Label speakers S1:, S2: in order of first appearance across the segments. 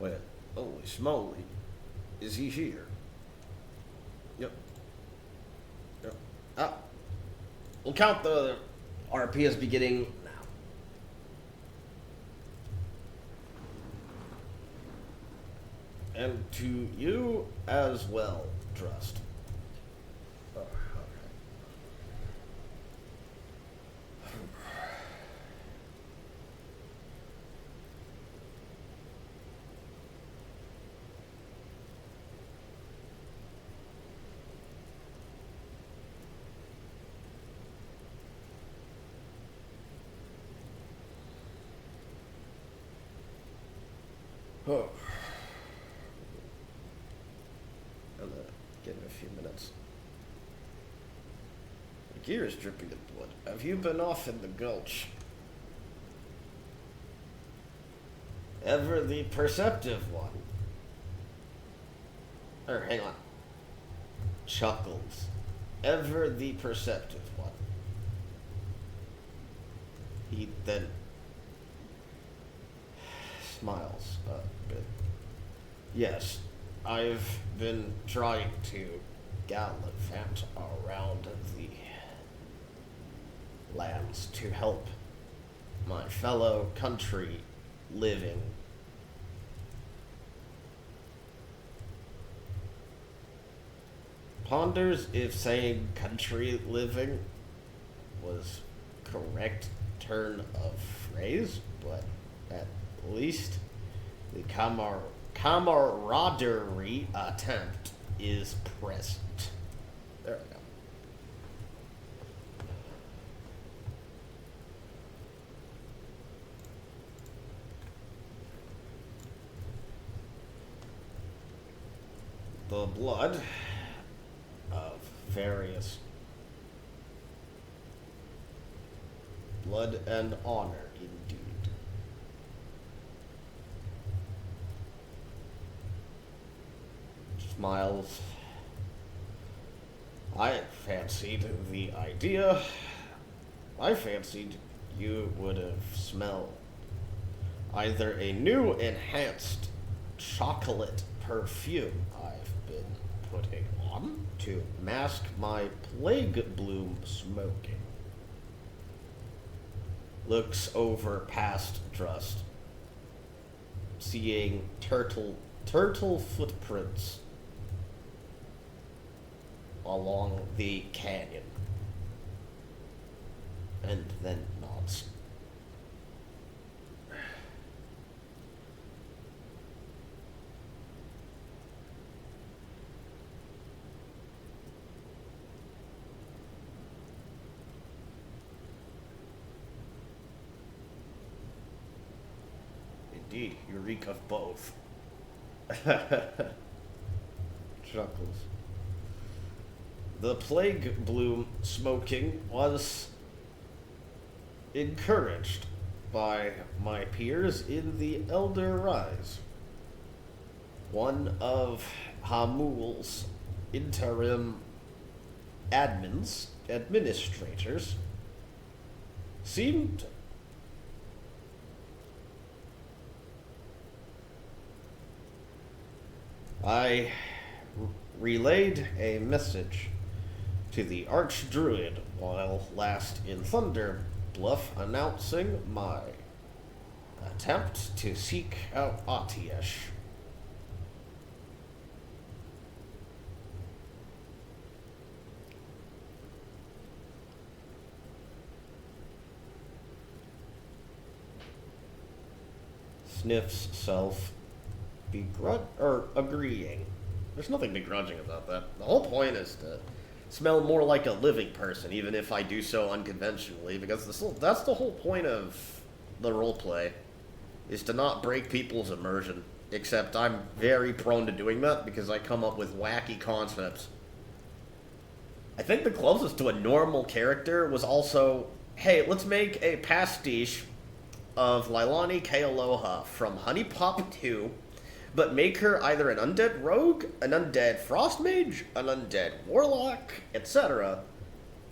S1: Wait, holy smoly. Is he here? Yep. Yep. Ah. We'll count the RP as beginning now. And to you as well, Trust. Oh, okay. Oh. Give it a few minutes. The gear is dripping in blood. Have you been off in the gulch? Ever the perceptive one? Or hang on. Chuckles. Ever the perceptive one. He then smiles a bit. Yes, I've been trying to gallivant around the lands to help my fellow country living. Ponders if saying country living was correct turn of phrase, but at least the camaraderie attempt is present. There we go. The blood of various blood and honor, indeed. Smiles. I fancied the idea. I fancied you would have smelled either a new enhanced chocolate perfume I've been putting on to mask my plague bloom smoking. Looks over past Trust, seeing turtle footprints along the canyon, and then nods. Indeed, you reek of both. Chuckles. The plague bloom smoking was encouraged by my peers in the Elder Rise. One of Hamul's interim administrators seemed I relayed a message to the Archdruid while last in Thunder Bluff announcing my attempt to seek out Atiesh. Sniffs self, agreeing. There's nothing begrudging about that. The whole point is to smell more like a living person, even if I do so unconventionally, because that's the whole point of the roleplay, is to not break people's immersion. Except I'm very prone to doing that because I come up with wacky concepts. I think the closest to a normal character was also, hey, let's make a pastiche of Lailani Kealoha from Honey Pop 2, but make her either an undead rogue, an undead frost mage, an undead warlock, etc.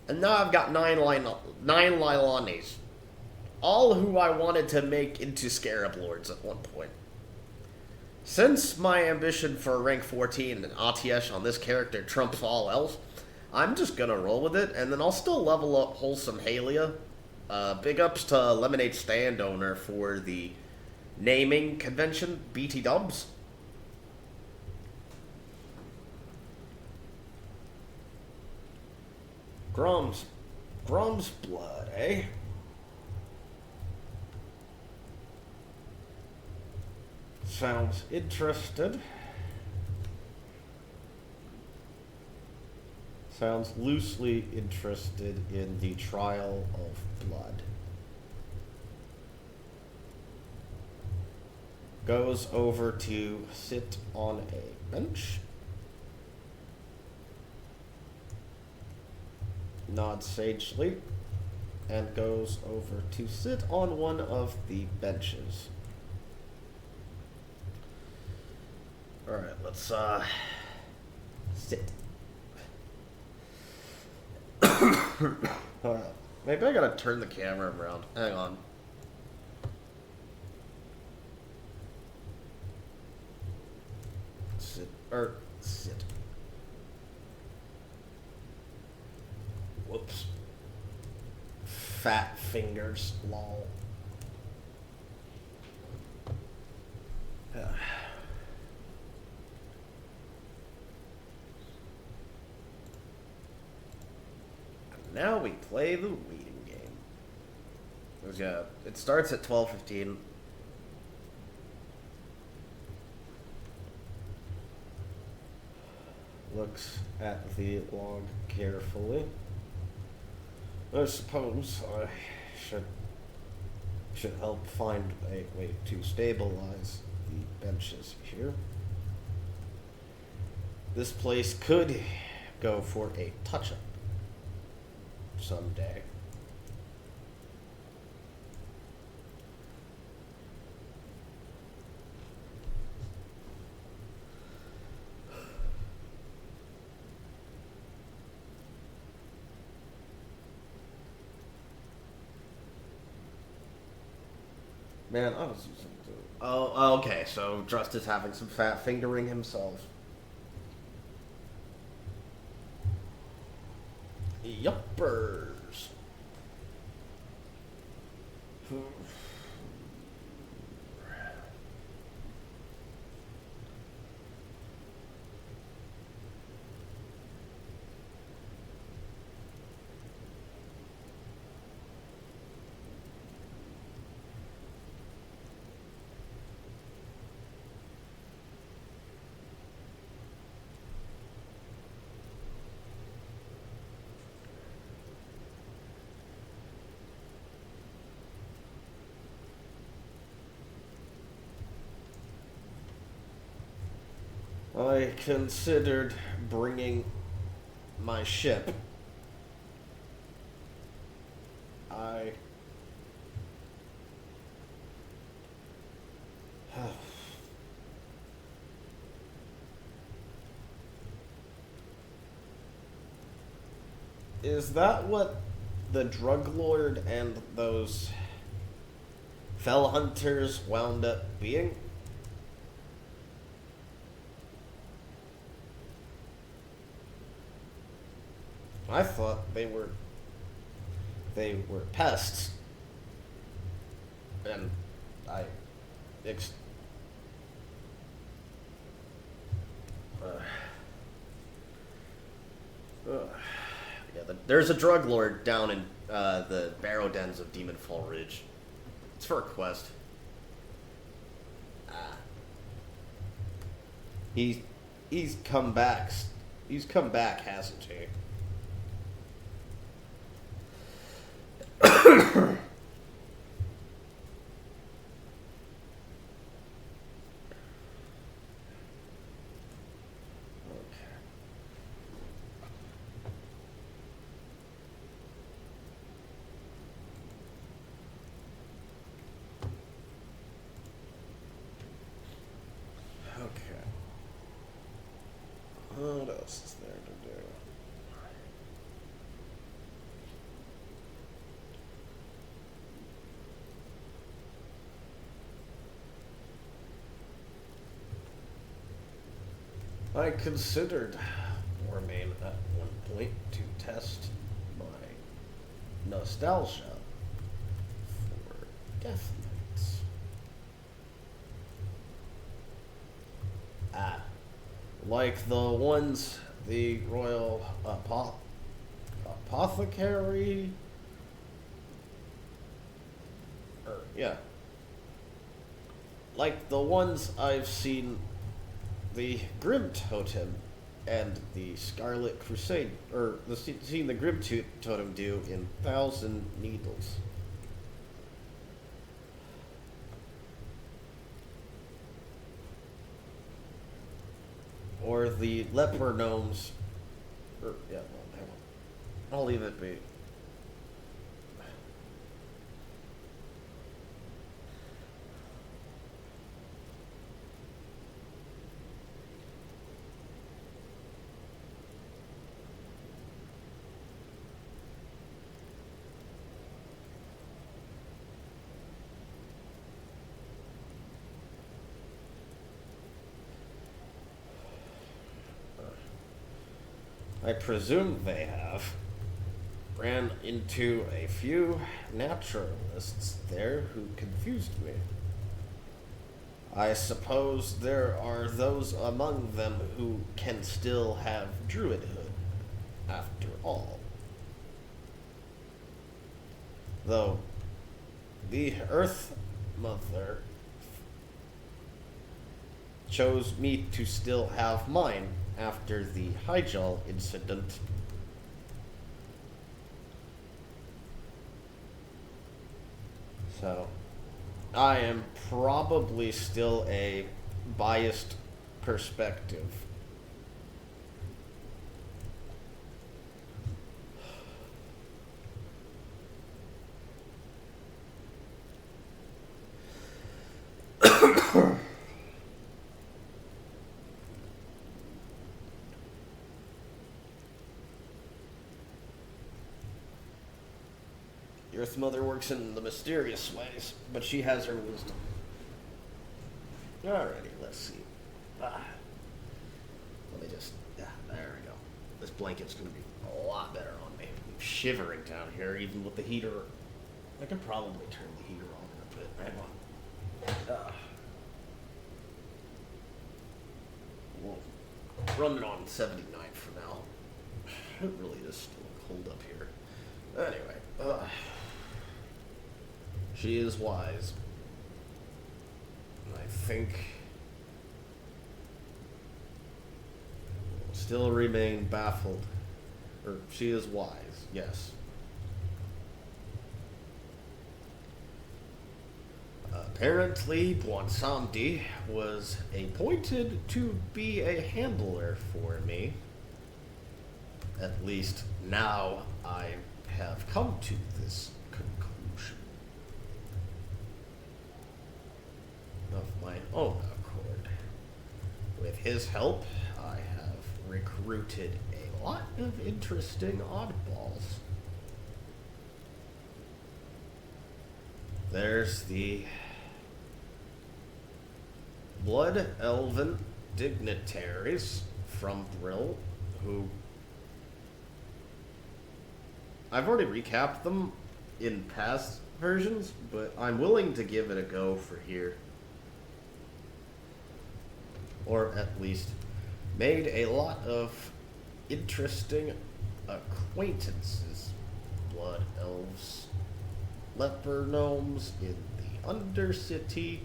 S1: And now I've got nine Lailanis. All who I wanted to make into Scarab Lords at one point. Since my ambition for rank 14 and ATS on this character trumps all else, I'm just gonna roll with it, and then I'll still level up Wholesome Halia. Big ups to Lemonade Stand owner for the naming convention, BT Dubs. Grom's blood, eh? Sounds interested. Sounds loosely interested in the trial of blood. Goes over to sit on a bench. Nods sagely. And goes over to sit on one of the benches. Alright, let's sit. Maybe I gotta turn the camera around. Hang on. Sit. Whoops. Fat fingers, lol. Now we play the waiting game. Yeah, it starts at 12:15. Looks at the log carefully. I suppose I should help find a way to stabilize the benches here. This place could go for a touch-up someday. Man, I was using the... Oh, okay, so Drust is having some fat fingering himself. Yuppers. I considered bringing my ship. Is that what the drug lord and those fell hunters wound up being? I thought they were pests, and yeah, there's a drug lord down in the barrow dens of Demonfall Ridge. It's for a quest. He's come back. He's come back, hasn't he? What else is there to do? I considered Warmane at one point to test my nostalgia for Death Knights. Like the ones the Royal Apothecary. Yeah. Like the ones I've seen the Grim Totem and the Scarlet Crusade, or seen the Grim Totem do in Thousand Needles. Or the Leper Gnomes. Yeah, well, hang on. I'll leave it be. I presume they have. Ran into a few naturalists there who confused me. I suppose there are those among them who can still have druidhood, after all. Though, the Earth Mother chose me to still have mine after the Hyjal incident. So, I am probably still a biased perspective. Earth Mother works in the mysterious ways, but she has her wisdom. Alrighty, let's see. Let me just... Yeah, there we go. This blanket's going to be a lot better on me. I'm shivering down here, even with the heater. I could probably turn the heater on in a bit. Hang on. Whoa. Running on 79 for now. It really is still cold up here. Anyway, she is wise. I think still remain baffled. Or she is wise, yes. Apparently, Bwansamdi was appointed to be a handler for me. At least now I have come to this conclusion. Of my own accord. With his help, I have recruited a lot of interesting oddballs. There's the Blood Elven dignitaries from Brill, who I've already recapped them in past versions, but I'm willing to give it a go for here. Or at least made a lot of interesting acquaintances. Blood elves, leper gnomes in the Undercity.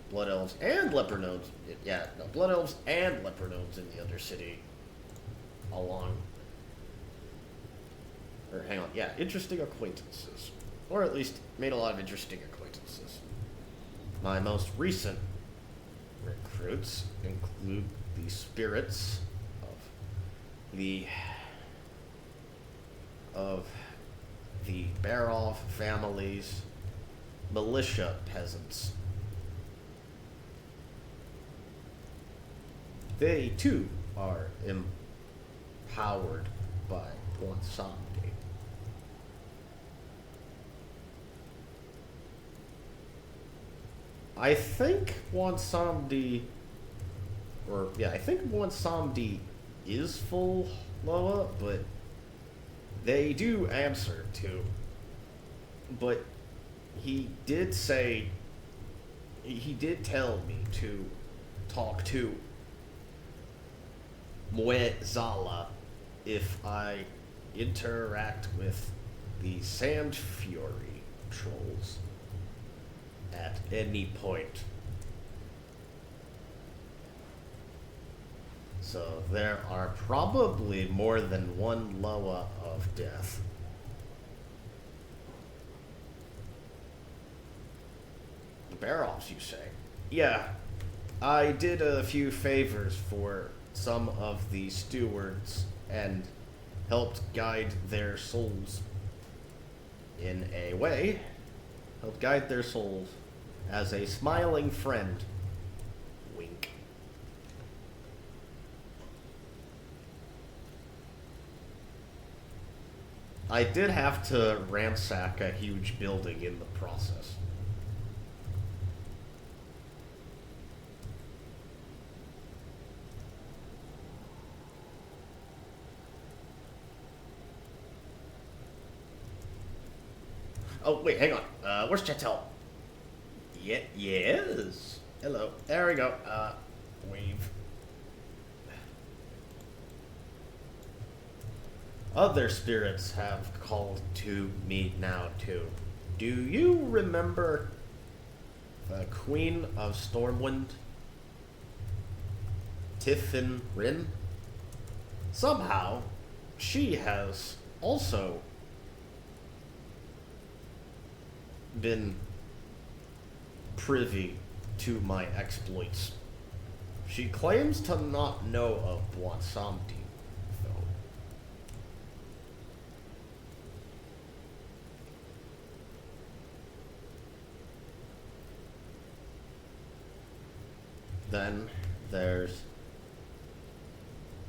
S1: Blood elves and leper gnomes. Yeah, no, blood elves and leper gnomes in the Undercity. Along. Or hang on, yeah, interesting acquaintances. Or at least made a lot of interesting acquaintances. My most recent recruits include the spirits of the Barov family's militia peasants. They too are empowered by Bwansamdi. I think Bwansamdi or yeah, I think one Samdi is full Loa, but they do answer too. But he did say, he did tell me to talk to Mue Zala if I interact with the Sand Fury trolls at any point. So there are probably more than one Loa of death. Barrels, you say? Yeah, I did a few favors for some of the stewards and helped guide their souls in a way. Helped guide their souls as a smiling friend. Wink. I did have to ransack a huge building in the process. Oh, wait, hang on. Where's Chetel? Yes. Hello. There we go. Wave. Other spirits have called to me now, too. Do you remember the Queen of Stormwind? Tiffin Rin? Somehow, she has also been privy to my exploits. She claims to not know of Bwansamdi, though. Then there's...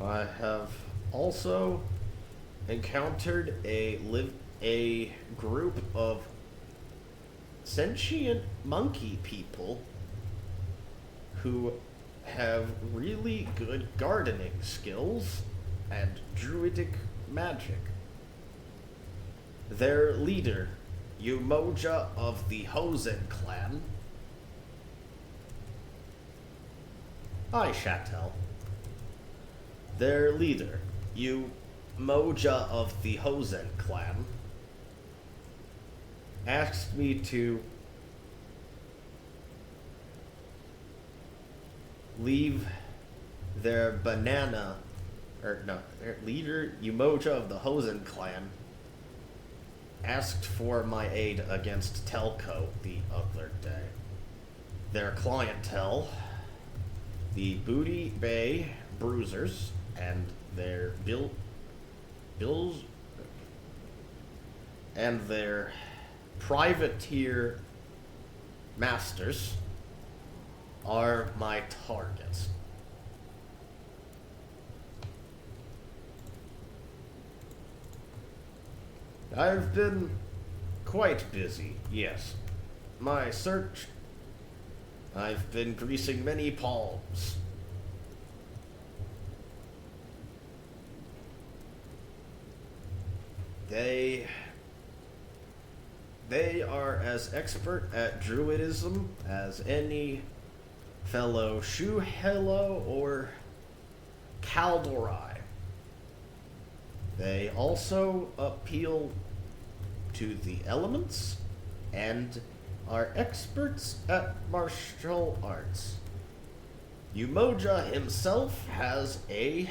S1: I have also encountered a group of sentient monkey people who have really good gardening skills and druidic magic. Their leader, Umoja of the Hosen clan. Hi, Chatel. Their leader, Umoja of the Hosen clan, asked me to leave their banana, their leader, Umoja of the Hosen clan, asked for my aid against Telco the other day. Their clientele, the Booty Bay Bruisers, and their bills, and their privateer masters are my targets. I've been quite busy, yes. My search, I've been greasing many palms. They are as expert at druidism as any fellow Shuhelo or Kaldorai. They also appeal to the elements and are experts at martial arts. Umoja himself has a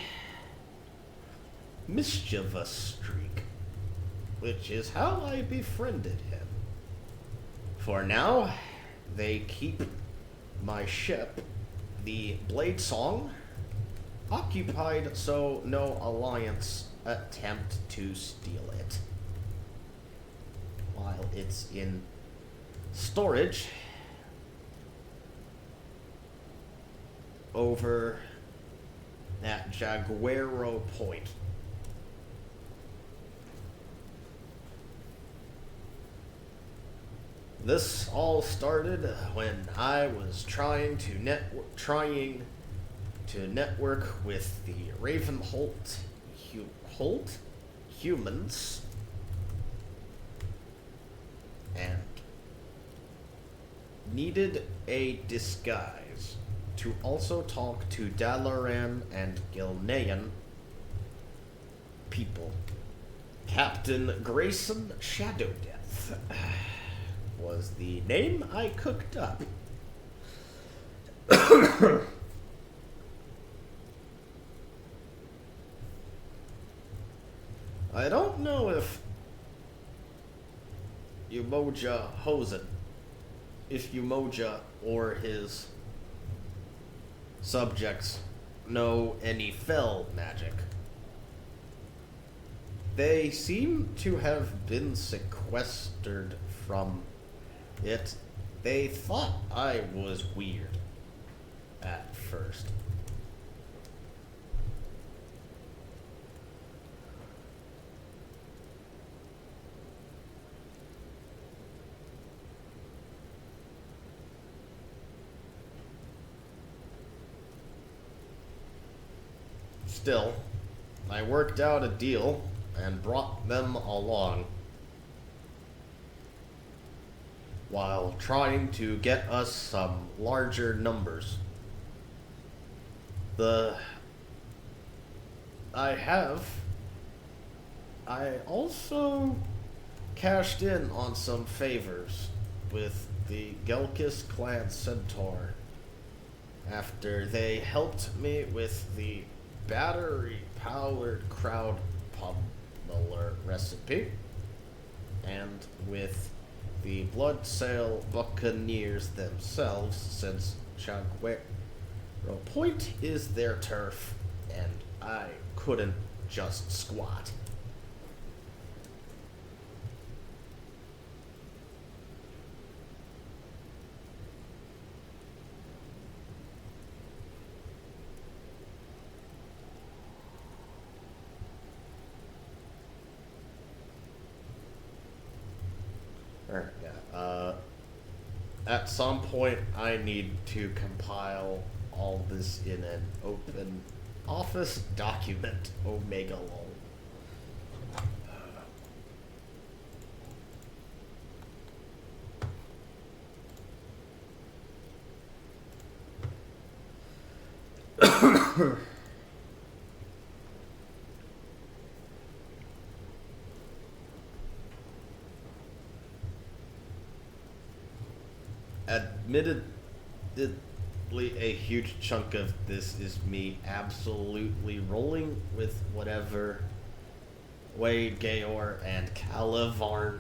S1: mischievous streak, which is how I befriended him. For now, they keep my ship, the Blade Song, occupied so no alliance attempt to steal it. While it's in storage over at Jaguaro Point. This all started when I was trying to network with the Ravenholt humans and needed a disguise to also talk to Dalaran and Gilnean people. Captain Grayson Shadowdeath was the name I cooked up. I don't know if Umoja or his subjects know any fell magic. They seem to have been sequestered from it. They thought I was weird at first. Still, I worked out a deal and brought them along while trying to get us some larger numbers. I also cashed in on some favors with the Gelkis clan centaur after they helped me with the battery-powered crowd pummeler recipe and with the blood sale buccaneers themselves, since Chagüe Point is their turf and I couldn't just squat. At some point, I need to compile all this in an open office document, Omega lol. Admittedly, a huge chunk of this is me absolutely rolling with whatever Wade, Gayor, and Calavarn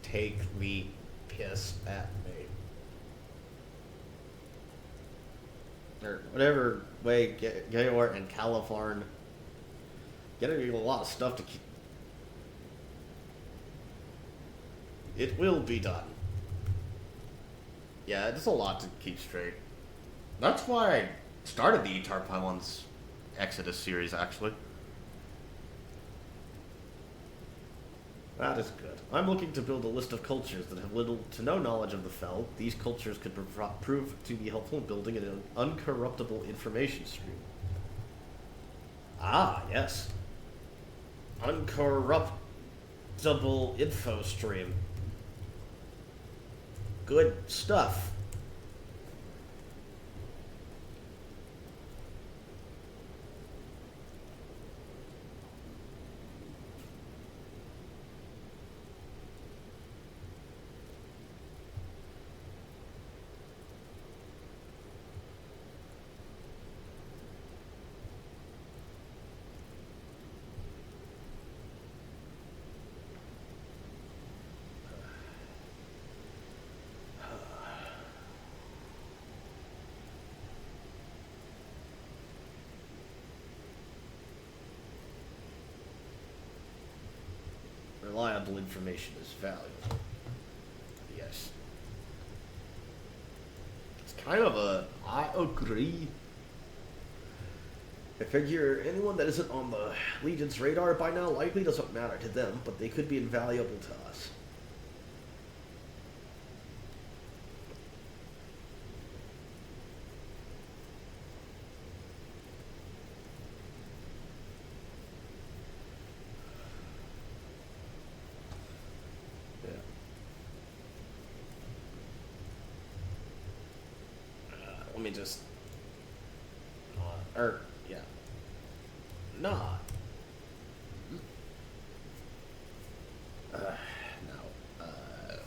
S1: take the piss at me. Or whatever way Gayor and Calavarn getting a lot of stuff to keep. It will be done. Yeah, it's a lot to keep straight. That's why I started the Etarpylon's Exodus series, actually. That is good. I'm looking to build a list of cultures that have little to no knowledge of the Fel. These cultures could prove to be helpful in building an uncorruptible information stream. Ah, yes. Uncorruptible info stream. Good stuff. Reliable information is valuable. Yes. It's kind of a... I agree. I figure anyone that isn't on the Legion's radar by now likely doesn't matter to them, but they could be invaluable to us. let me just... yeah. Nah. No.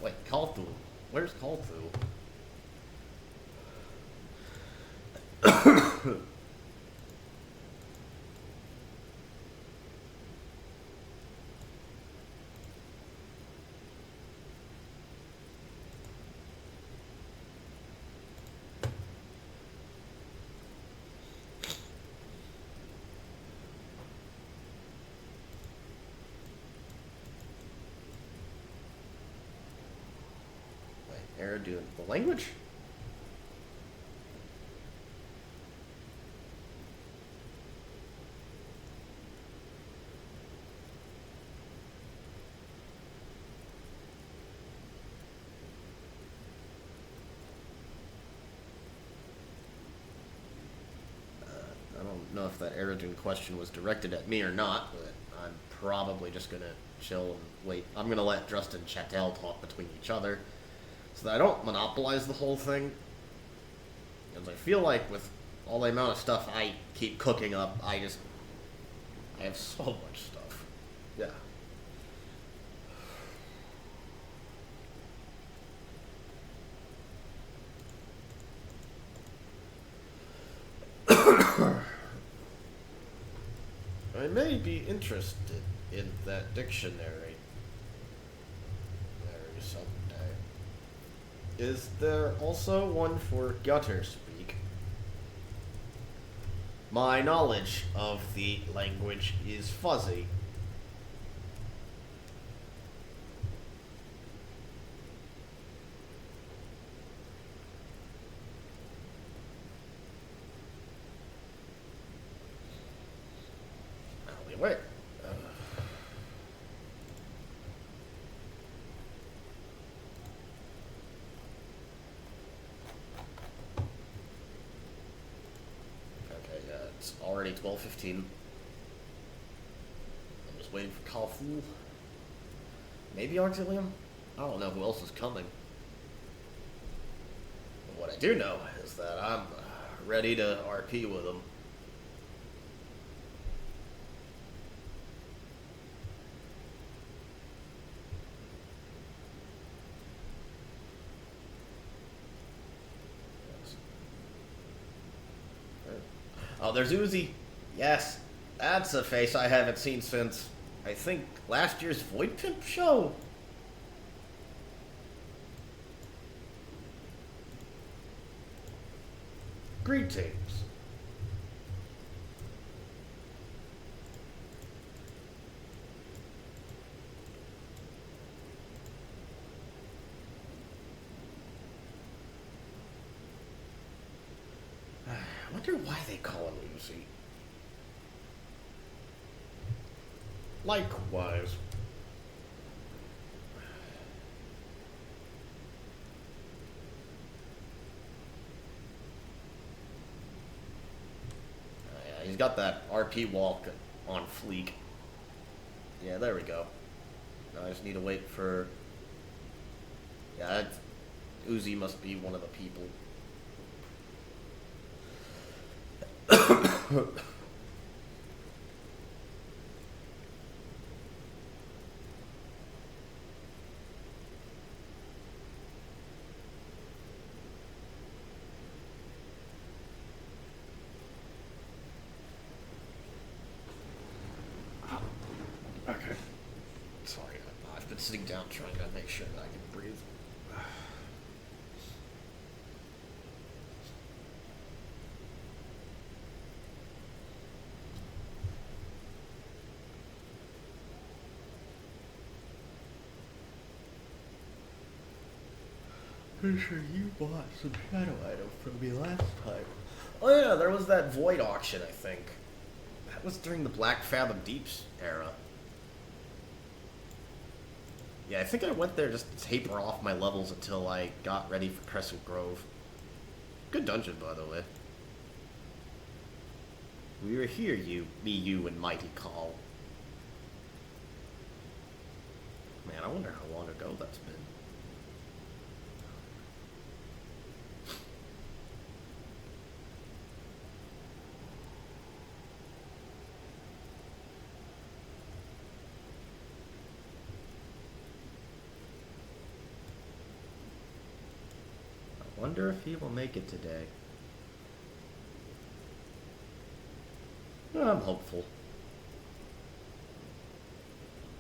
S1: Wait, Cthulhu. Where's Cthulhu? Ered doing the language? I don't know if that Ered question was directed at me or not, but I'm probably just gonna chill and wait. I'm gonna let Justin and Chattel talk between each other, so that I don't monopolize the whole thing. Because I feel like with all the amount of stuff I keep cooking up, I have so much stuff. Yeah. I may be interested in that dictionary someday. Is there also one for gutter speak? My knowledge of the language is fuzzy. Wait. Okay, yeah, it's already 12:15. I'm just waiting for Cthulhu. Maybe Auxilium? I don't know who else is coming. But what I do know is that I'm ready to RP with them. Oh, there's Uzi. Yes, that's a face I haven't seen since, I think, last year's Void Pimp show. Greetings. I wonder why they call him Uzi. Likewise. Yeah, he's got that RP walk on fleek. Yeah, there we go. I just need to wait for... Yeah, Uzi must be one of the people. Okay. Sorry, I've been sitting down trying to make sure that I can breathe. Pretty sure you bought some shadow items from me last time. Oh yeah, there was that void auction, I think. That was during the Black Fathom Deeps era. Yeah, I think I went there just to taper off my levels until I got ready for Crescent Grove. Good dungeon, by the way. We were here, you, and Mighty Call. Man, I wonder how long ago that's been. Wonder if he will make it today. I'm hopeful.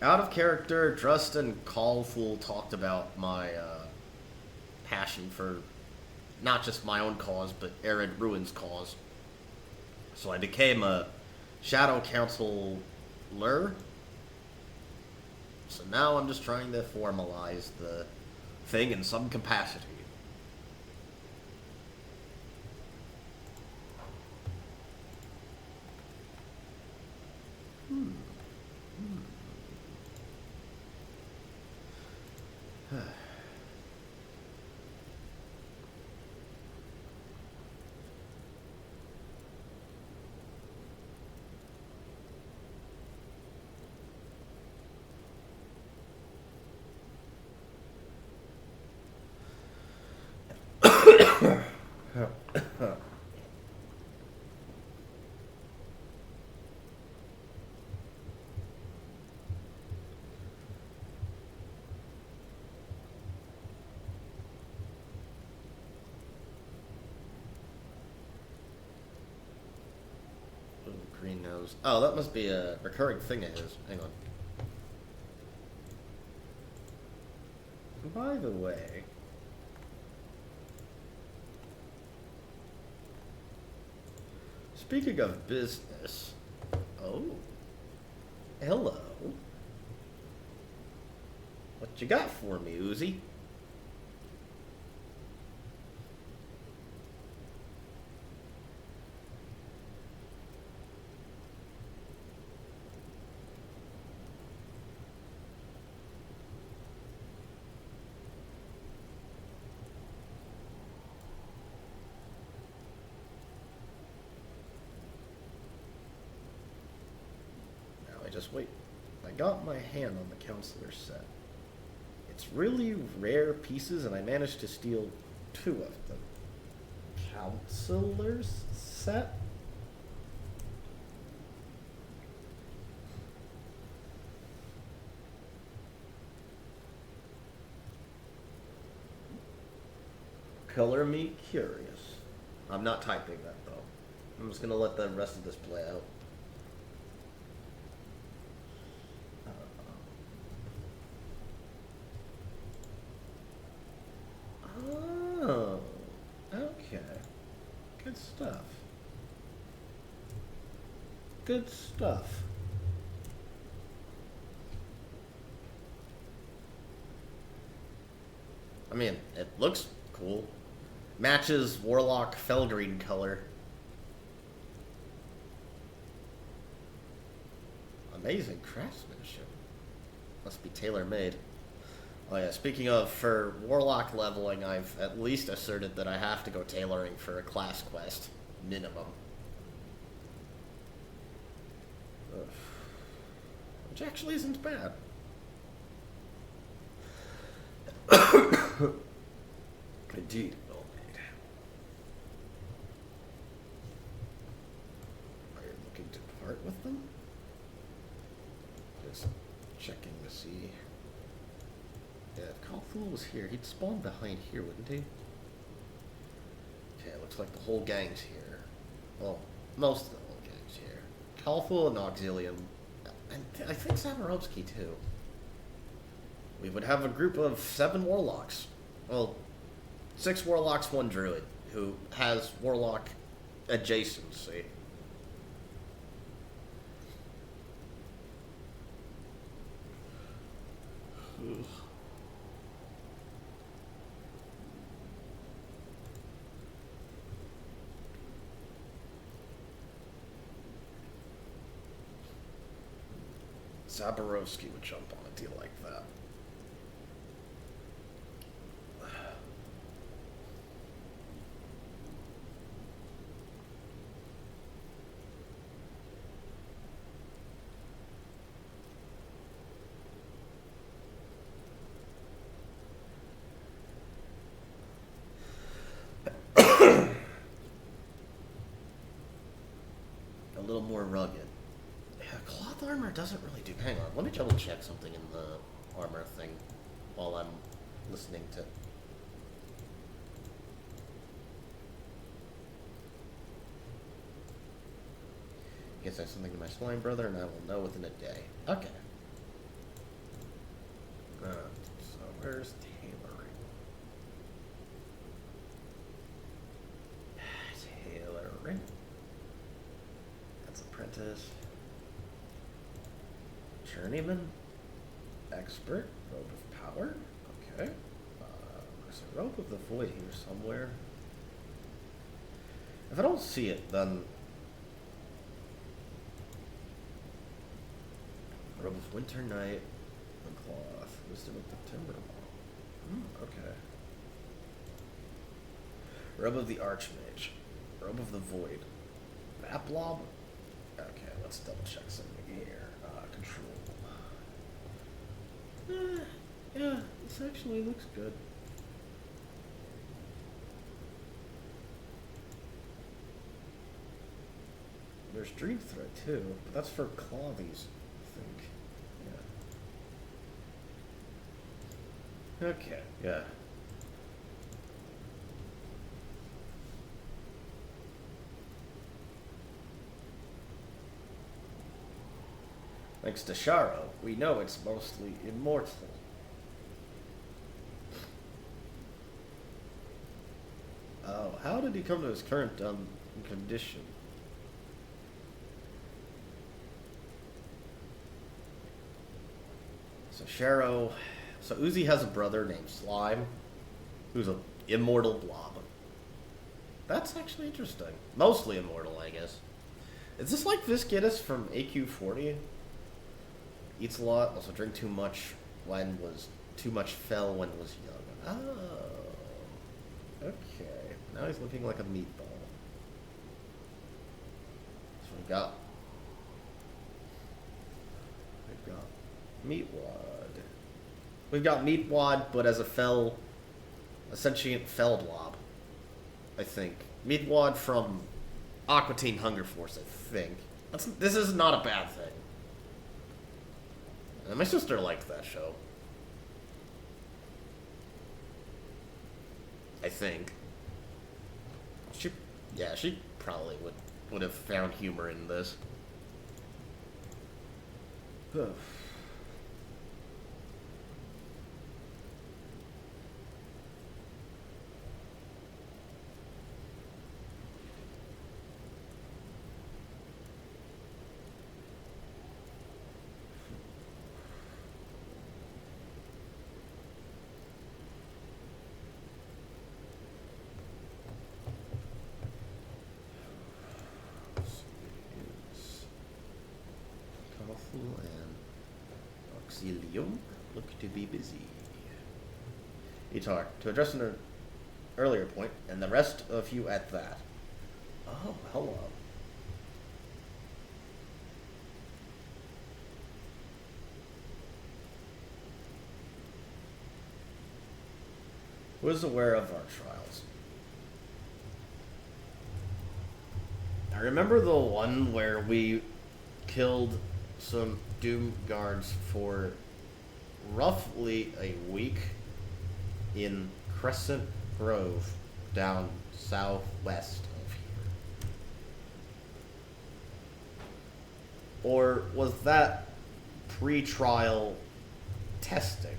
S1: Out of character, Drust and Callful talked about my passion for not just my own cause, but Ered Ruin's cause. So I became a Shadow Councillor. So now I'm just trying to formalize the thing in some capacity. Green nose. Oh, that must be a recurring thing of his. Hang on. By the way, speaking of business, oh, hello. What you got for me, Uzi? Just wait. I got my hand on the Councillor set. It's really rare pieces, and I managed to steal 2 of them. Councillor's set? Color me curious. I'm not typing that, though. I'm just gonna let the rest of this play out. Oh, okay. Good stuff. Good stuff. I mean, it looks cool. Matches Warlock Felgreen color. Amazing craftsmanship. Must be tailor-made. Oh yeah, speaking of, for Warlock leveling, I've at least asserted that I have to go tailoring for a class quest. Minimum. Ugh. Which actually isn't bad. Indeed, well made. Are you looking to part with them? Just checking to see. Yeah, if Callful was here, he'd spawn behind here, wouldn't he? Okay, looks like the whole gang's here. Well, most of the whole gang's here. Callful and Auxilium. And I think Samarovsky, too. We would have a group of 7 Warlocks. Well, 6 Warlocks, 1 Druid, who has Warlock adjacency. Zaborowski would jump on a deal like that. A little more rugged. Yeah, cloth armor doesn't really do... Hang on, let me double check something in the armor thing while I'm listening to... guess that's something to my slime brother, and I will know within a day. Okay. So where's tailoring? Tailoring. That's apprentice. Journeyman. Expert. Robe of power. Okay. There's a robe of the void here somewhere. If I don't see it, then robe of winter night, the cloth, wisdom of the timber. Okay. Robe of the archmage, robe of the void, map blob. Okay, let's double check something here. Control. Yeah, this actually looks good. There's Dream Thread too, but that's for Clavies, I think. Yeah. Okay, yeah. Thanks to Sharo, we know it's mostly immortal. Oh, how did he come to his current condition? So Sharo, so Uzi has a brother named Slime, who's an immortal blob. That's actually interesting. Mostly immortal, I guess. Is this like Viscidus from AQ40? Eats a lot, also drink too much when was too much fell when was young. Oh, okay. Now he's looking like a meatball. So we've got Meatwad. We've got Meatwad, but as a sentient fell blob, I think. Meatwad from Aqua Teen Hunger Force, I think. This is not a bad thing. And my sister liked that show. I think. She probably would have found humor in this. And Auxilium look to be busy. Etar, to address an earlier point, and the rest of you at that. Oh, hello. Who is aware of our trials? I remember the one where we killed some Doom guards for roughly a week in Crescent Grove down southwest of here. Or was that pre-trial testing?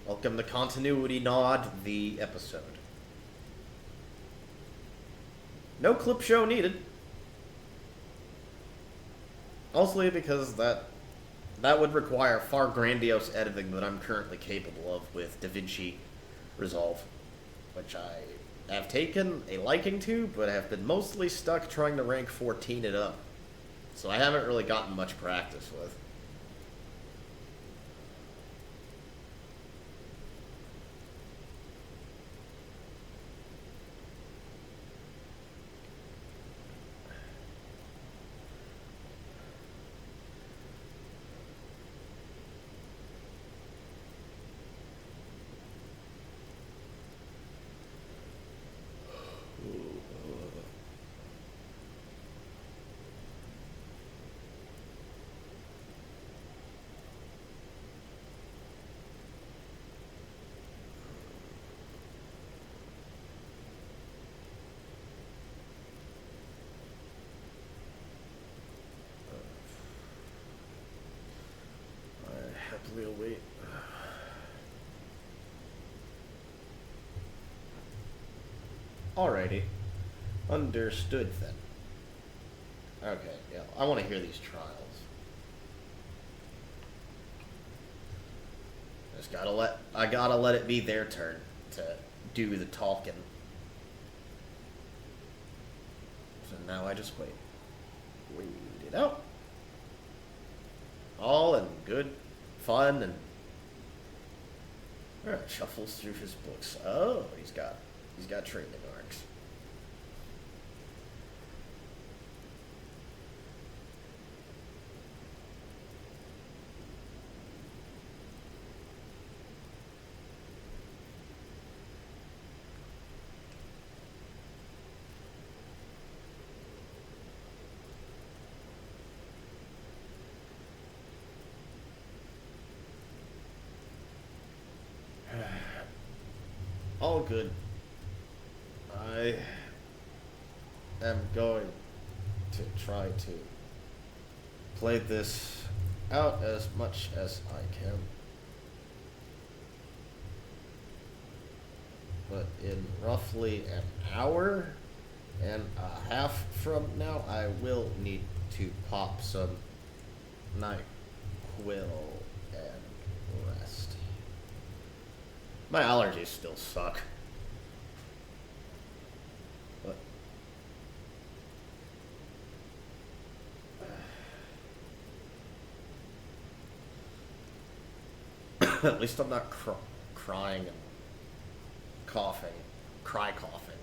S1: Welcome to Continuity Nod, the episode. No clip show needed. Mostly because that would require far grandiose editing than I'm currently capable of with DaVinci Resolve, which I have taken a liking to, but have been mostly stuck trying to rank 14 it up. So I haven't really gotten much practice with. Alrighty. Understood then. Okay, yeah, I want to hear these trials. I gotta let it be their turn to do the talking. So now I just wait. Read it out. All in good fun and alright, shuffles through his books. Oh, he's got training arcs. All good. I am going to try to play this out as much as I can. But in roughly an hour and a half from now, I will need to pop some NyQuil and rest. My allergies still suck. But at least I'm not crying and coughing. Cry coughing.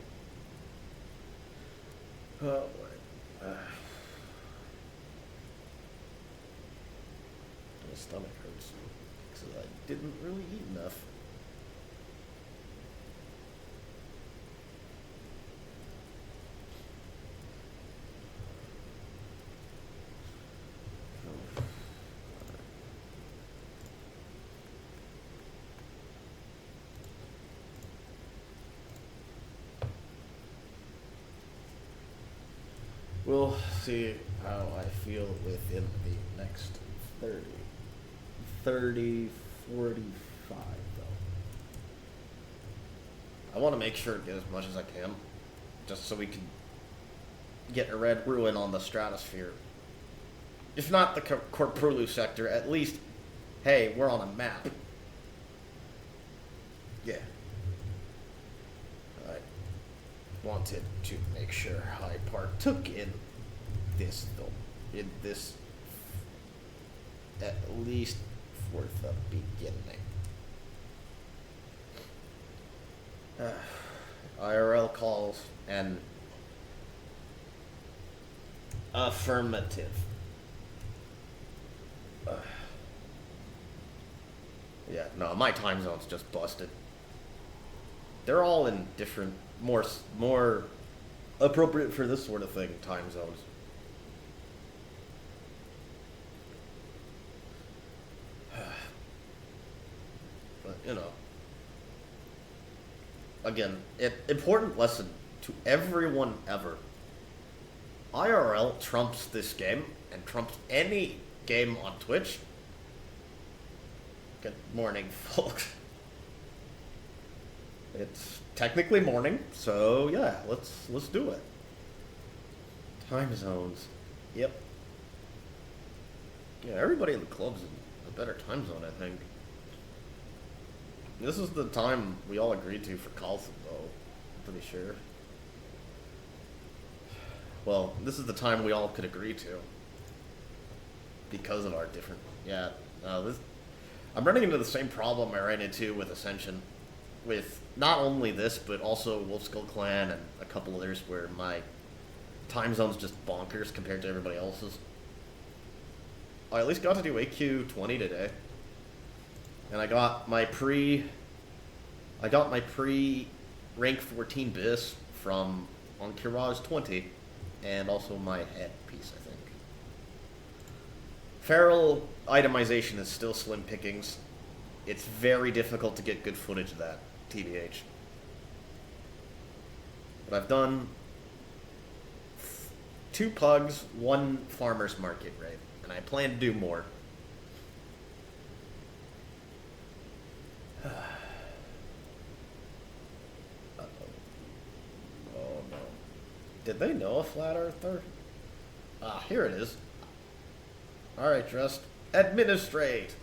S1: Oh boy. My stomach hurts because I didn't really eat enough. We'll see how I feel within the next 45 though. I want to make sure to get as much as I can, just so we can get Ered Ruin on the stratosphere. If not the Korpuru sector, at least, hey, we're on a map. Yeah. I wanted to make sure I partook in this, though. In this, at least for the beginning. IRL calls and affirmative. Yeah, no, my time zone's just busted. They're all in different, more appropriate for this sort of thing time zones. But, you know, again, important lesson to everyone ever. IRL trumps this game and trumps any game on Twitch. Good morning, folks. It's technically morning, so yeah, let's do it. Time zones. Yep. Yeah, everybody in the club's in a better time zone, I think. This is the time we all agreed to for Carlson, though. I'm pretty sure. Well, this is the time we all could agree to. Because of our different... Yeah, I'm running into the same problem I ran into with Ascension. With not only this, but also Wolfskull Clan and a couple others where my time zone's just bonkers compared to everybody else's. I at least got to do AQ 20 today. And I got my rank 14 bis from on Kiraj 20, and also my headpiece, I think. Feral itemization is still slim pickings. It's very difficult to get good footage of that, TBH. But I've done 2 pugs, 1 farmer's market raid, and I plan to do more. Did they know a flat earther? Ah, here it is. Alright, just administrate.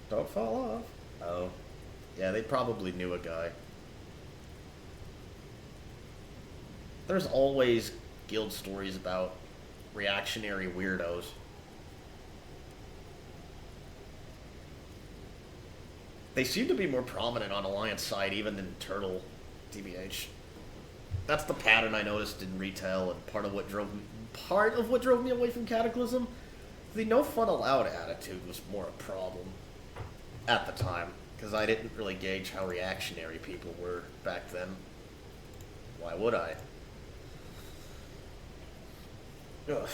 S1: Don't fall off. Oh. Yeah, they probably knew a guy. There's always guild stories about reactionary weirdos. They seem to be more prominent on Alliance side even than Turtle, TBH. That's the pattern I noticed in retail, and part of what drove me away from Cataclysm. The no fun allowed attitude was more a problem at the time, because I didn't really gauge how reactionary people were back then. Why would I? Ugh.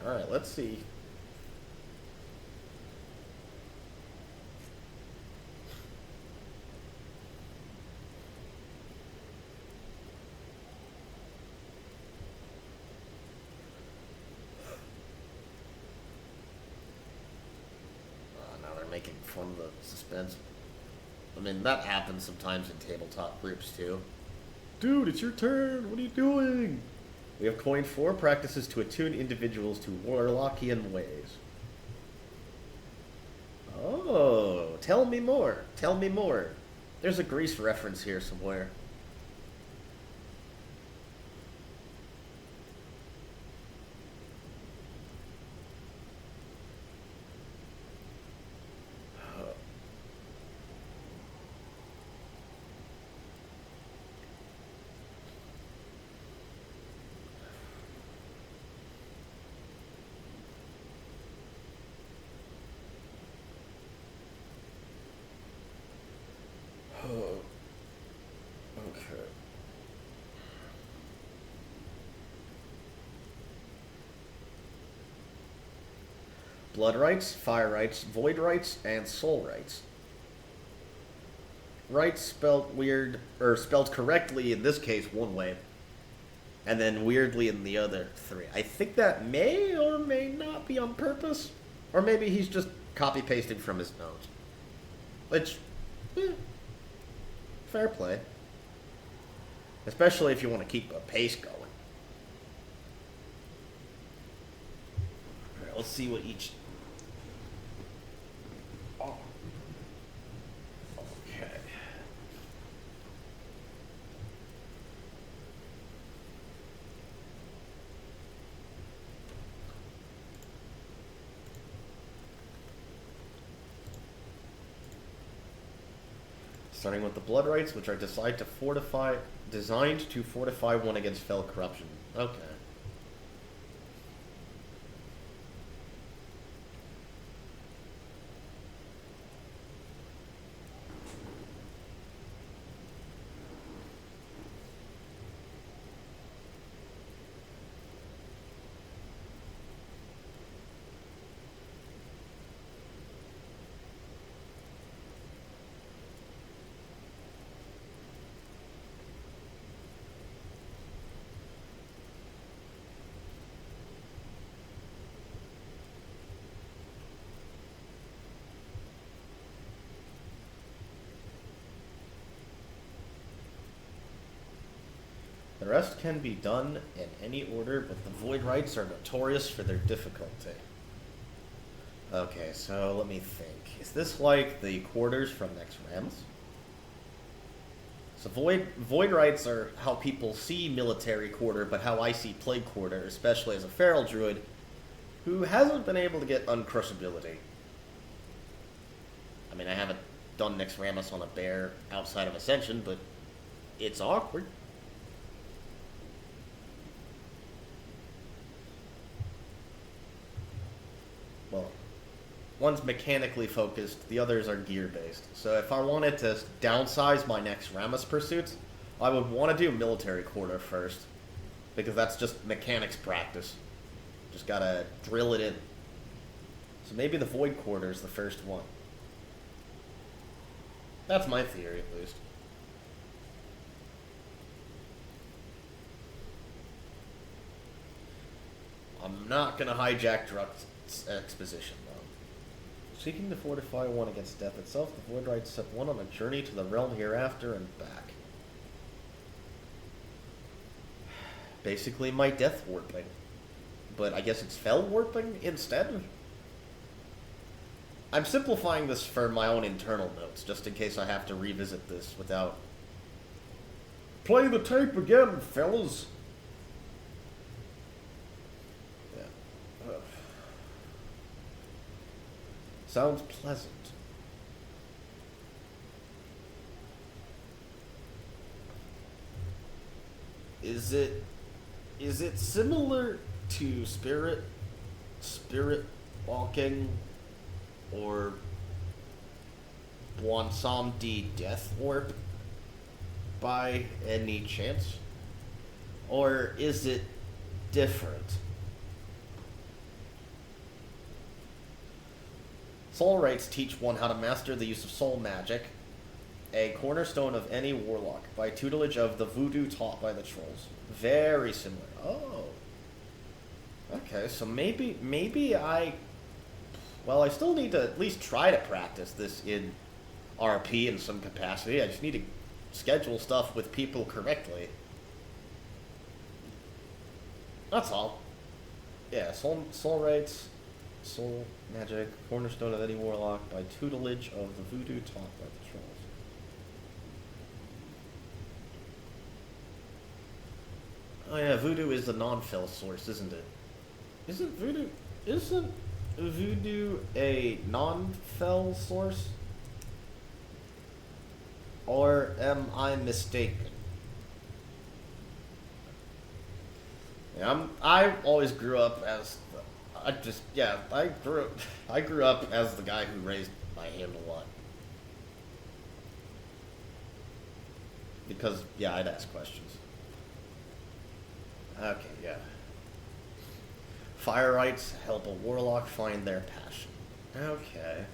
S1: Alright, let's see. Now they're making fun of the suspense. I mean, that happens sometimes in tabletop groups, too. Dude, it's your turn! What are you doing? We have coined 4 practices to attune individuals to Warlockian ways. Oh, tell me more. Tell me more. There's a Grease reference here somewhere. Okay. Blood rights, fire rights, void rights, and soul rights. Rights spelled weird, or spelled correctly in this case one way, and then weirdly in the other 3. I think that may or may not be on purpose, or maybe he's just copy-pasting from his notes. Which, fair play. Especially if you want to keep a pace going. Alright, let's see what each... Oh. Okay. Starting with the blood rights, which are designed to fortify one against fell corruption. Okay. The rest can be done in any order, but the void rights are notorious for their difficulty. Okay, so let me think. Is this like the quarters from Naxx? So void rights are how people see military quarter, but how I see plague quarter, especially as a feral druid who hasn't been able to get uncrushability. I mean, I haven't done Naxx on a bear outside of Ascension, but it's awkward. Well, one's mechanically focused, the others are gear-based. So if I wanted to downsize my Naxx pursuits, I would want to do military quarter first, because that's just mechanics practice. Just gotta drill it in. So maybe the void quarter is the first one. That's my theory, at least. I'm not gonna hijack Druck's exposition, though. Seeking to fortify one against death itself, the Void Rites set one on a journey to the realm hereafter and back. Basically my death warping. But I guess it's fell warping instead? I'm simplifying this for my own internal notes, just in case I have to revisit this without... Play the tape again, fellas! Yeah. Ugh. Sounds pleasant. Is it similar to spirit walking, or Bwansamdi Death Warp by any chance? Or is it different? Soul rites teach one how to master the use of soul magic, a cornerstone of any warlock, by tutelage of the voodoo taught by the trolls. Very similar. Oh. Okay, so maybe I... Well, I still need to at least try to practice this in RP in some capacity. I just need to schedule stuff with people correctly. That's all. Yeah, soul rites, soul magic, cornerstone of any warlock, by tutelage of the voodoo taught by the trolls. Oh yeah, voodoo is the non-fell source, isn't it? Isn't voodoo a non-fell source? Or am I mistaken? Yeah, I always grew up as I grew up as the guy who raised my hand a lot. Because yeah, I'd ask questions. Okay, yeah. Fire rites help a warlock find their passion. Okay.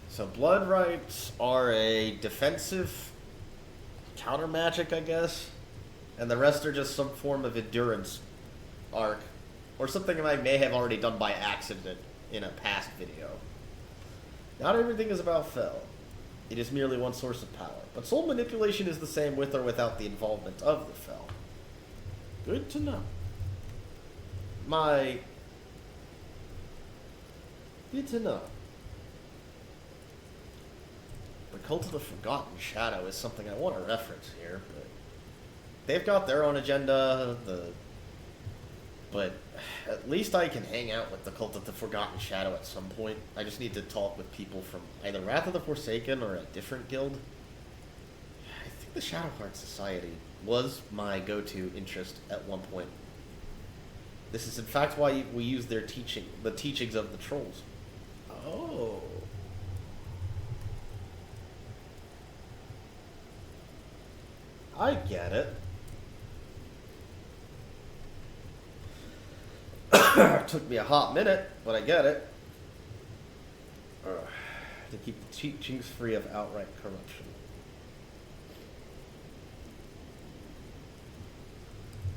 S1: So blood rites are a defensive counter magic, I guess, and the rest are just some form of endurance arc, or something I may have already done by accident in a past video. Not everything is about Fel. It is merely one source of power, but soul manipulation is the same with or without the involvement of the Fel. Good to know. Good to know. The Cult of the Forgotten Shadow is something I want to reference here, but they've got their own agenda, but at least I can hang out with the Cult of the Forgotten Shadow at some point. I just need to talk with people from either Wrath of the Forsaken or a different guild. I think the Shadowheart Society was my go-to interest at one point. This is in fact why we use their the teachings of the trolls. Oh. I get it. Took me a hot minute, but I get it. To keep the teachings free of outright corruption.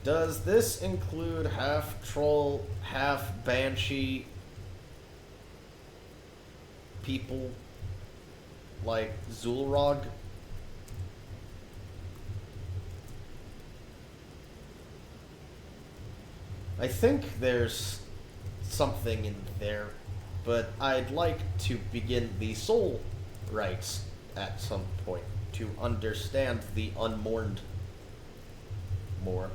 S1: Does this include half troll, half banshee people like Zulrog? I think there's something in there, but I'd like to begin the soul rites at some point to understand the unmourned more.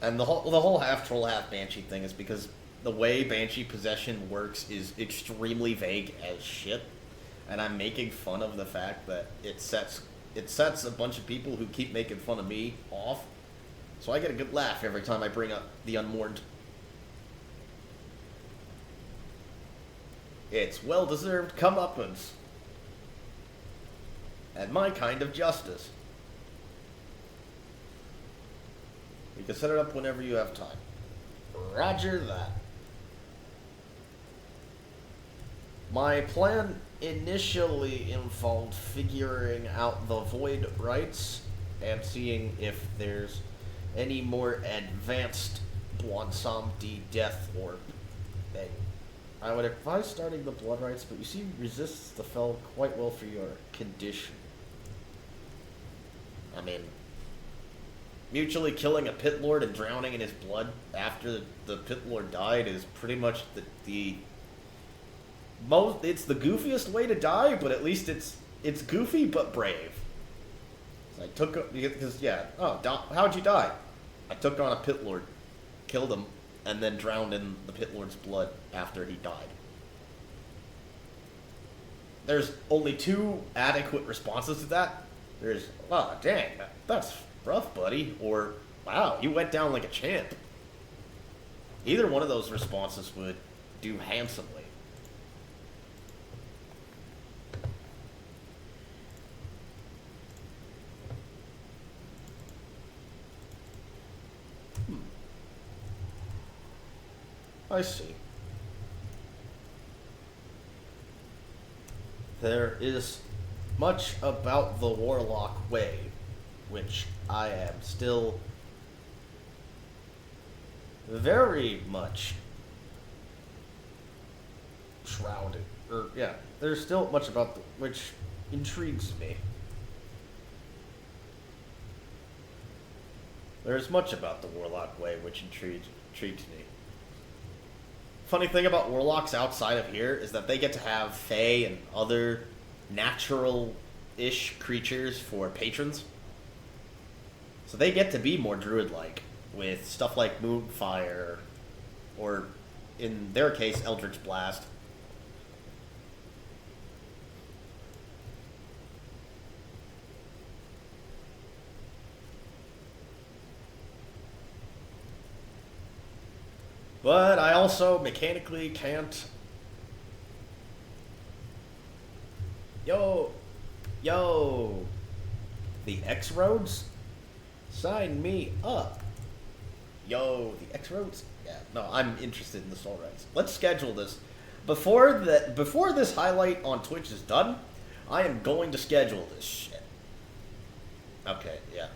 S1: And the whole half troll, half banshee thing is because the way banshee possession works is extremely vague as shit, and I'm making fun of the fact that it sets a bunch of people who keep making fun of me off, so I get a good laugh every time I bring up the unmourned. It's well-deserved comeuppance, and my kind of justice. can set it up whenever you have time. Roger that. My plan initially involved figuring out the void rites and seeing if there's any more advanced Bwansamdi death orb thing. I would advise starting the blood rites, but you see resists the fel quite well for your condition. I mean, mutually killing a pit lord and drowning in his blood after the pit lord died is pretty much the most. It's the goofiest way to die, but at least it's goofy but brave. So I took because yeah. Oh, how'd you die? I took on a pit lord, killed him, and then drowned in the pit lord's blood after he died. There's only two adequate responses to that. There's, oh, dang, that's rough, buddy, or, wow, you went down like a champ. Either one of those responses would do handsomely. I see. There is much about the Warlock way, which I am still very much shrouded. Yeah, there's still much about which intrigues me. There's much about the Warlock way which intrigues me. Funny thing about warlocks outside of here is that they get to have fae and other natural-ish creatures for patrons. So they get to be more druid-like, with stuff like Moonfire, or in their case, Eldritch Blast. But I also mechanically can't... Yo! The X-Roads? Sign me up! Yo, the X-Roads? Yeah, no, I'm interested in the Soul Rights. Let's schedule this. Before this highlight on Twitch is done, I am going to schedule this shit. Okay, yeah.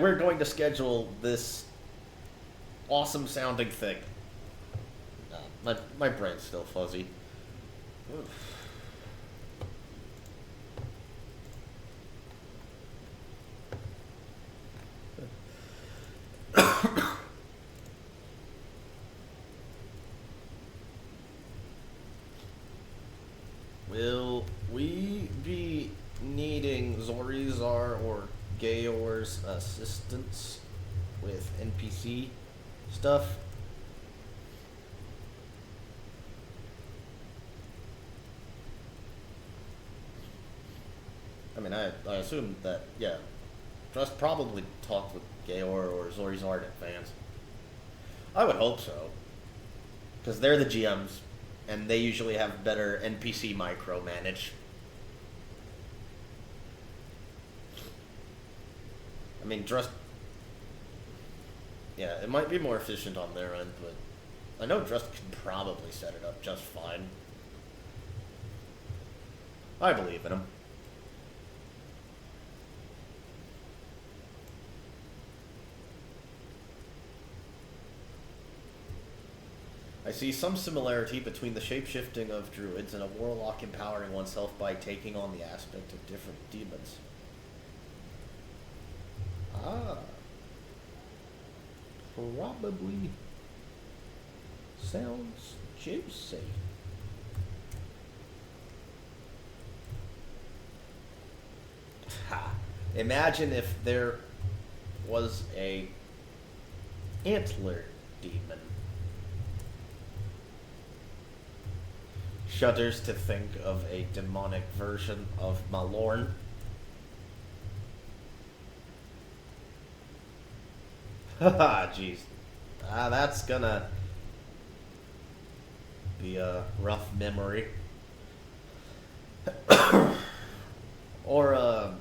S1: We're going to schedule this awesome sounding thing. My brain's still fuzzy. Will we be needing Zorizar or Gayor's assistance with NPC stuff? I mean, I assume that, yeah, Trust probably talked with Gayor or Zorizar in advance. I would hope so. Because they're the GMs, and they usually have better NPC micromanage. I mean, Drust... Yeah, it might be more efficient on their end, but I know Drust can probably set it up just fine. I believe in him. I see some similarity between the shapeshifting of druids and a warlock empowering oneself by taking on the aspect of different demons. Ah. Probably sounds juicy. Ha. Imagine if there was a antler demon. Shudders to think of a demonic version of Malorn. Haha, jeez. That's gonna be a rough memory. Or,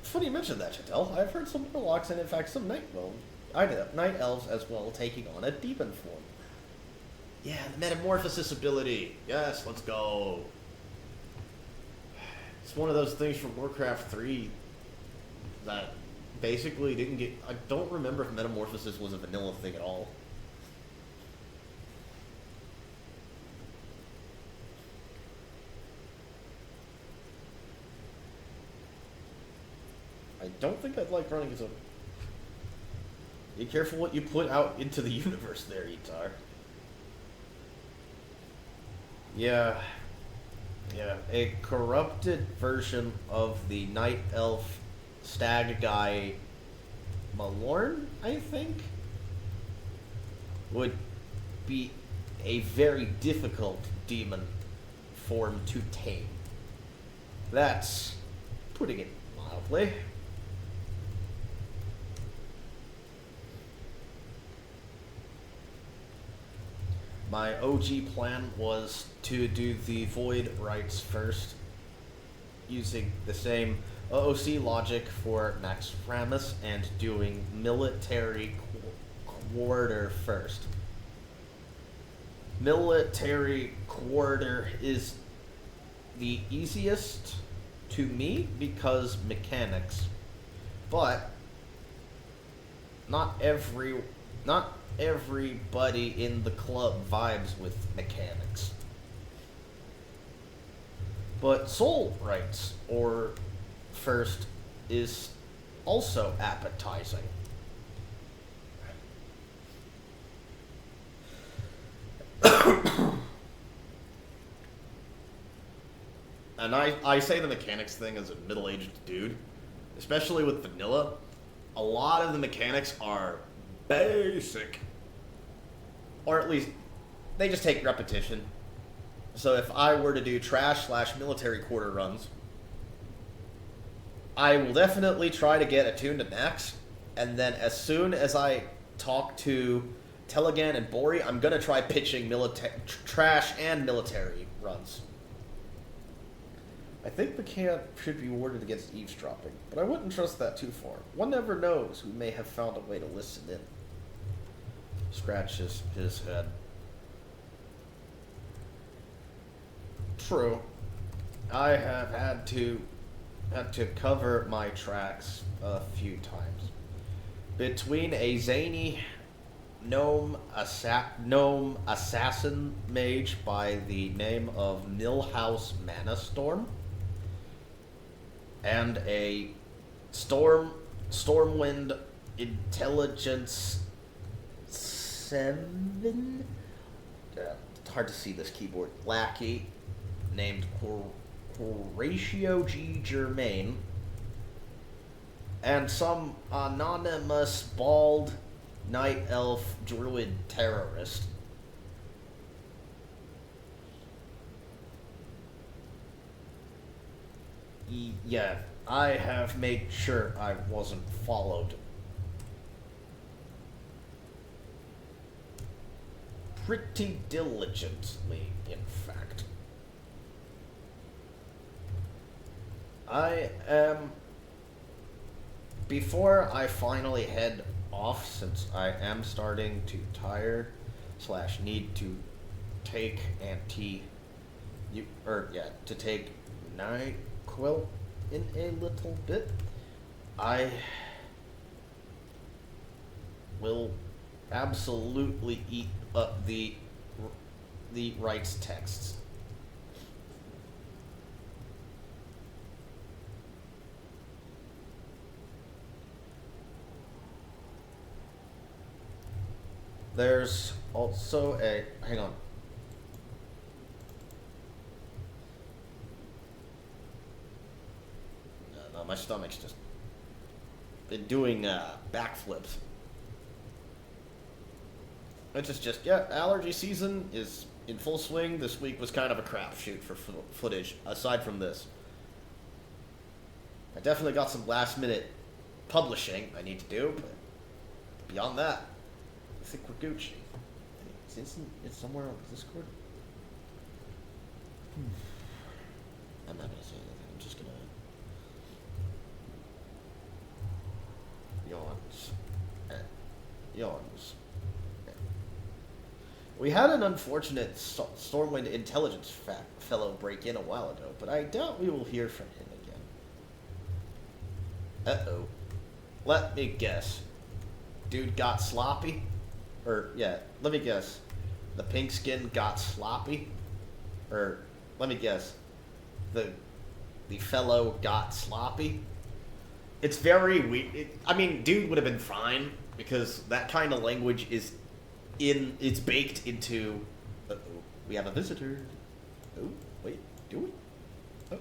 S1: funny mentioned that, Chantel. I've heard some warlocks and, in fact, some night elves as well taking on a demon form. Yeah, the metamorphosis ability. Yes, let's go. It's one of those things from Warcraft 3 that basically didn't get... I don't remember if metamorphosis was a vanilla thing at all. I don't think I'd like running as a... Be careful what you put out into the universe there, Etar. Yeah, a corrupted version of the Night Elf Stag guy Malorn, I think, would be a very difficult demon form to tame. That's putting it mildly. My OG plan was to do the Void Rites first, using the same OOC logic for Max Framus and doing Military Quarter first. Military Quarter is the easiest to me because mechanics, but not everybody in the club vibes with mechanics. But Soul Rites, or first, is also appetizing. And I say the mechanics thing as a middle-aged dude, especially with vanilla. A lot of the mechanics are basic. Or at least, they just take repetition. So if I were to do trash/military quarter runs, I will definitely try to get attuned to max, and then as soon as I talk to Telegan and Bori, I'm going to try pitching trash and military runs. I think the camp should be warded against eavesdropping, but I wouldn't trust that too far. One never knows who may have found a way to listen in. Scratches his head. True. I have had to cover my tracks a few times. Between a zany gnome assassin mage by the name of Millhouse Manastorm and a Stormwind Intelligence 7? It's hard to see this keyboard. Lackey named Horatio G. Germain, and some anonymous bald night elf druid terrorist. Yeah, I have made sure I wasn't followed. Pretty diligently, in fact. I am... Before I finally head off, since I am starting to tire / need to take to take NyQuil in a little bit, I will absolutely eat up the rights texts. There's also a... Hang on. No, my stomach's just been doing backflips. It's just, yeah, allergy season is in full swing. This week was kind of a crapshoot for footage, aside from this. I definitely got some last-minute publishing I need to do, but beyond that, I think we're Gucci. It's somewhere on Discord. I'm not gonna say anything. I'm just gonna... yawns. We had an unfortunate Stormwind intelligence fellow break in a while ago, but I doubt we will hear from him again. Uh-oh. Let me guess. Dude got sloppy? Or, yeah, let me guess. The pink skin got sloppy? Or, let me guess. The fellow got sloppy? It's very weird. I mean, dude would have been fine, because that kind of language is it's baked into... Uh-oh, we have a visitor. Oh, wait, do we? Oh.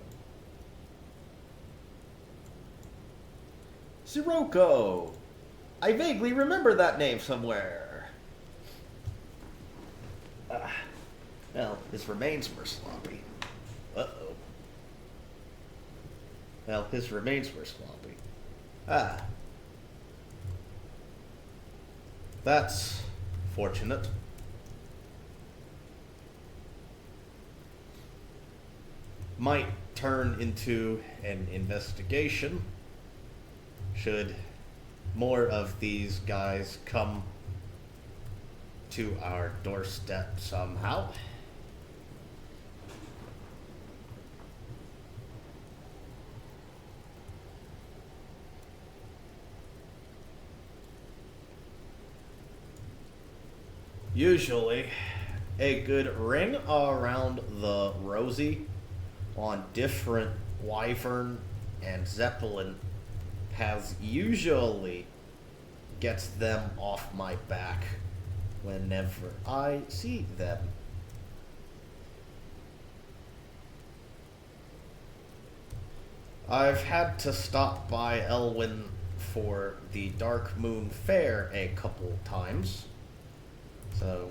S1: Sirocco! I vaguely remember that name somewhere. Well, his remains were sloppy. Uh-oh. Well, his remains were sloppy. That's fortunate. Might turn into an investigation should more of these guys come to our doorstep somehow. Usually, a good ring around the rosy on different wyvern and zeppelin has usually gets them off my back whenever I see them. I've had to stop by Elwyn for the Dark Moon Fair a couple times. So,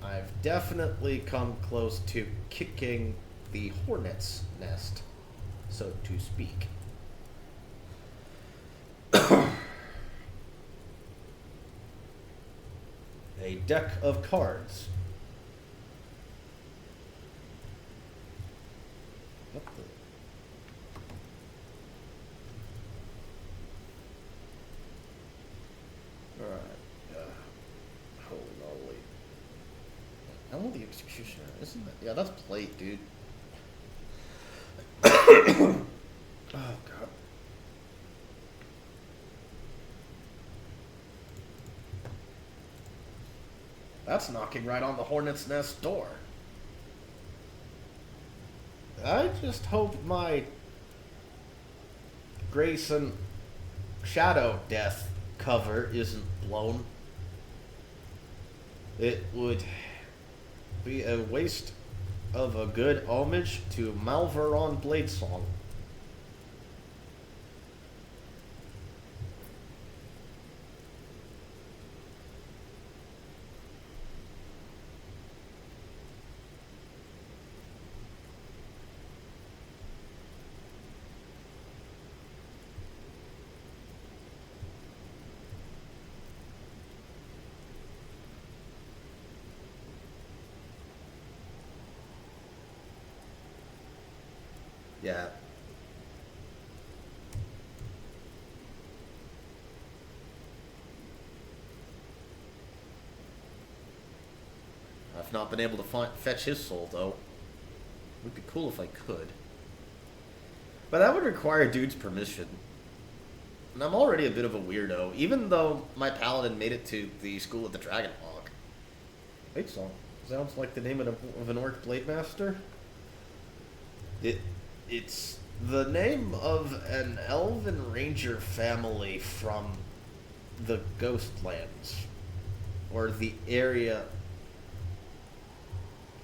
S1: I've definitely come close to kicking the hornet's nest, so to speak. A deck of cards. What the? Alright. Holy moly. I want the executioner. Isn't that? Yeah, that's plate, dude. Oh, God. That's knocking right on the hornet's nest door. I just hope my Grayson Shadow Death cover isn't blown. It would be a waste of a good homage to Malveron Bladesong. Yeah. I've not been able to fetch his soul, though. Would be cool if I could. But that would require dude's permission. And I'm already a bit of a weirdo, even though my paladin made it to the school of the Dragonhawk. Wait, song. Sounds like the name of an orc blade master. It's the name of an elven ranger family from the Ghostlands, or the area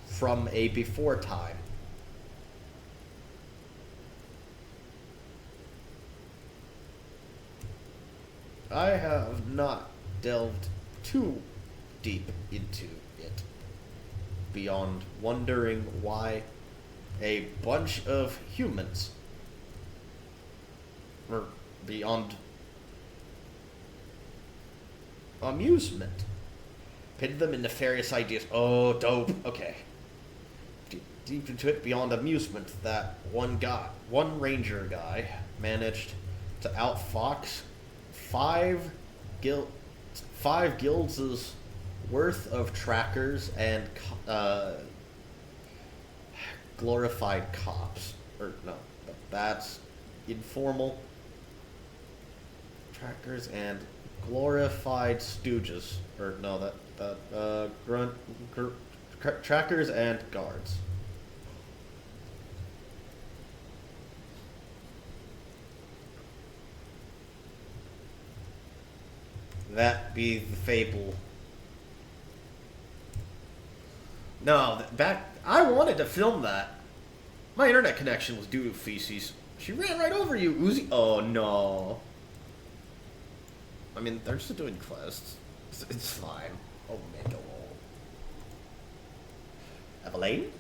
S1: from a before time. I have not delved too deep into it, beyond wondering why a bunch of humans, or beyond amusement, pitted them in nefarious ideas. Oh, dope. Okay. Deep into it, beyond amusement, that one ranger guy, managed to outfox 5 5 guilds' worth of trackers and glorified cops. Or no, that's informal. Trackers and glorified stooges. Or no, trackers and guards. That be the fable. No, I wanted to film that. My internet connection was due to feces. She ran right over you, Uzi. Oh no. I mean, they're just doing quests. It's fine. Oh, man, go on. Evelyn?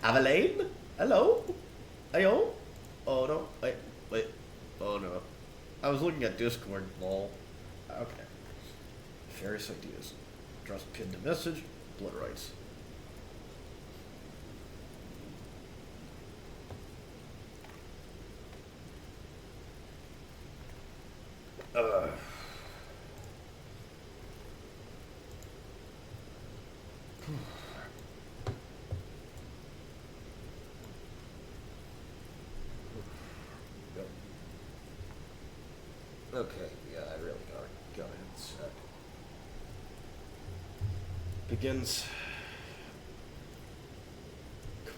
S1: Evelyn? Hello? Ayo? Oh no. Wait. Oh no. I was looking at Discord, lol. Okay. Various ideas. Just pinned a message. Blood rights. Okay, yeah, I really gotta go ahead and set. Begins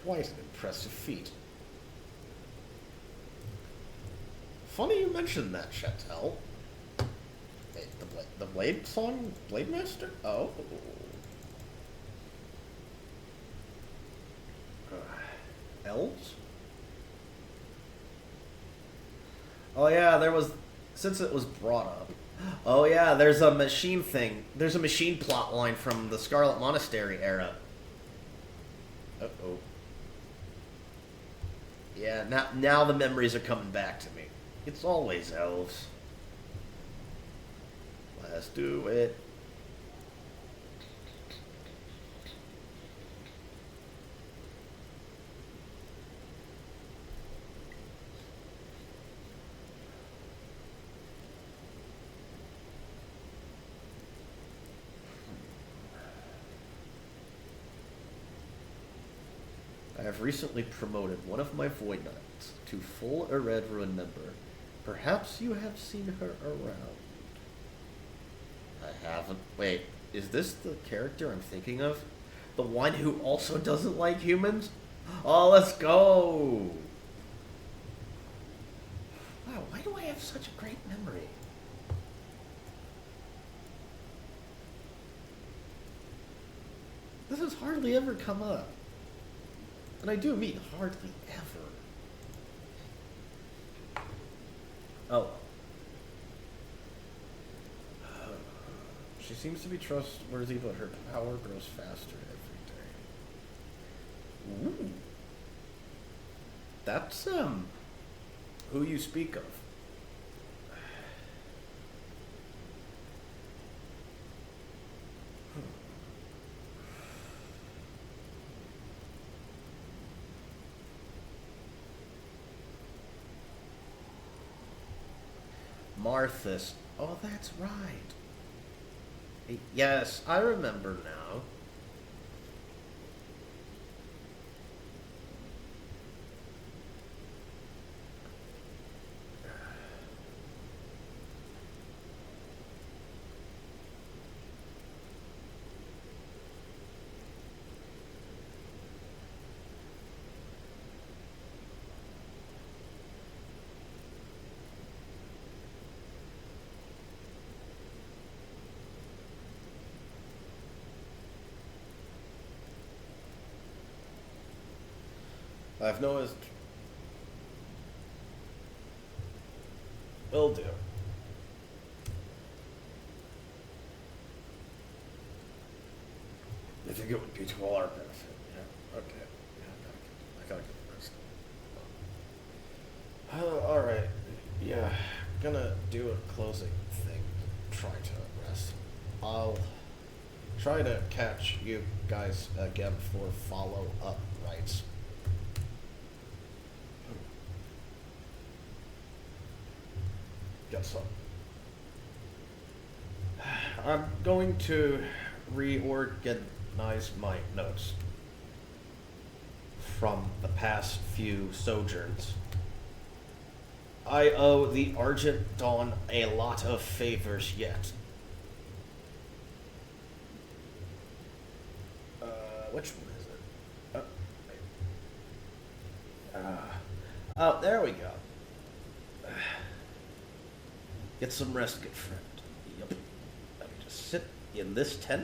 S1: quite an impressive feat. Funny you mentioned that, Chantel. Hey, the Blade song? Blade Master? Oh. Elves? Oh yeah, there was... Since it was brought up. Oh yeah, there's a machine thing. There's a machine plot line from the Scarlet Monastery era. Uh-oh. Yeah, now the memories are coming back to me. It's always elves. Let's do it. I have recently promoted one of my Void Knights to full Ered Ruin member. Perhaps you have seen her around. I haven't. Wait, is this the character I'm thinking of? The one who also doesn't like humans? Oh, let's go! Wow, why do I have such a great memory? This has hardly ever come up. And I do mean hardly ever. Oh. She seems to be trustworthy, but her power grows faster every day. Ooh. That's, who you speak of. Marthas. Oh, that's right. Yes, I remember now. I've noticed. Will do. I think it would be to all our benefit. Yeah. Okay. Yeah, I gotta get the rest. Alright. Yeah. Gonna do a closing thing. Try to rest. I'll try to catch you guys again for follow-up rights. Guess so. I'm going to reorganize my notes from the past few sojourns. I owe the Argent Dawn a lot of favors yet. Which one is it? Oh, there we go. Get some rest, good friend. Yep. Let me just sit in this tent